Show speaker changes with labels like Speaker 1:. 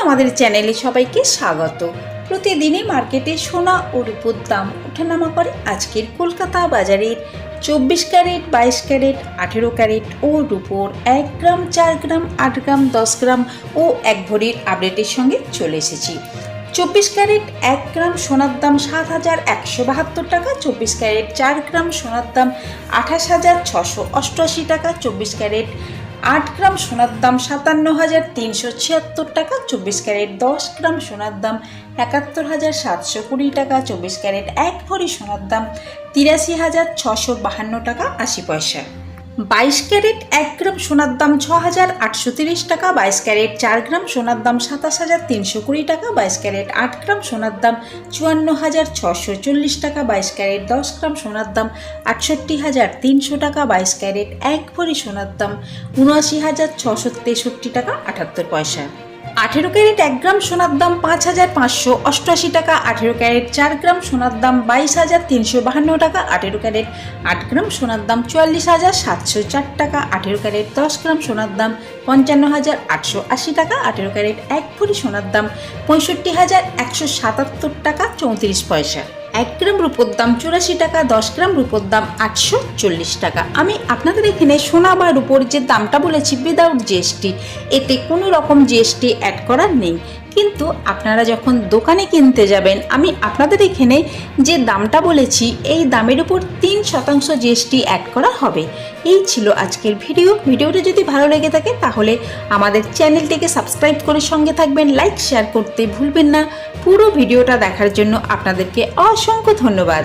Speaker 1: আমাদের চ্যানেলে সবাইকে স্বাগত। প্রতিদিনই মার্কেটে সোনা ও রূপোর দাম ওঠানামা করে। আজকের কলকাতা বাজারের 24 ক্যারেট, 22 ক্যারেট, 18 ক্যারেট ও রূপোর 1 গ্রাম, 4 গ্রাম, 8 গ্রাম, 10 গ্রাম ও 1 ভরির আপডেটের সঙ্গে চলে এসেছি। 24 ক্যারেট 1 গ্রাম সোনার দাম 7,172 টাকা, 24 ক্যারেট 4 গ্রাম সোনার দাম 28,688 টাকা, 24 ক্যারেট 8 গ্রাম সোনার দাম 57,376 টাকা, 24 ক্যারেট 10 গ্রাম সোনার দাম 71,720 টাকা, 24 ক্যারেট 1 ভরি সোনার দাম 83,652 টাকা 80 পয়সা। 22 ক্যারেট 1 গ্রাম সোনার দাম 6,830 টাকা, 22 ক্যারেট 4 গ্রাম সোনার দাম 27,320 টাকা, 22 ক্যারেট 8 গ্রাম সোনার দাম 54,640 টাকা, 22 ক্যারেট 10 গ্রাম সোনার দাম 68,300 টাকা, 22 ক্যারেট 1 ভরি সোনার দাম 79,663 টাকা 78 পয়সা। 18 ক্যারেট 1 গ্রাম সোনার দাম 5,588 টাকা, 18 ক্যারেট 4 গ্রাম সোনার দাম 22,352 টাকা, 18 ক্যারেট 8 গ্রাম সোনার দাম 44,704 টাকা, 18 ক্যারেট 10 গ্রাম সোনার দাম 55,880 টাকা, 18 ক্যারেট 1 ভরি সোনার দাম 65,177 টাকা 34 পয়সা। 1 গ্রাম রূপোর দাম 84 টাকা, 10 গ্রাম রূপোর দাম 840 টাকা। আমি আপনাদের এখানে সোনা বা রূপোর যে দামটা বলেছি উইদাউট জিএসটি, এতে কোনো রকম জিএসটি অ্যাড করার নেই। কিন্তু আপনারা যখন দোকানে কিনতে যাবেন, আমি আপনাদের এখানে যে দামটা বলেছি এই দামের উপর 3% জিএসটি অ্যাড করা হবে। এই ছিল আজকের ভিডিওটা যদি ভালো লেগে থাকে তাহলে আমাদের চ্যানেলটিকে সাবস্ক্রাইব করে সঙ্গে থাকবেন, লাইক শেয়ার করতে ভুলবেন না। পুরো ভিডিওটা দেখার জন্য আপনাদেরকে অসংখ্য ধন্যবাদ।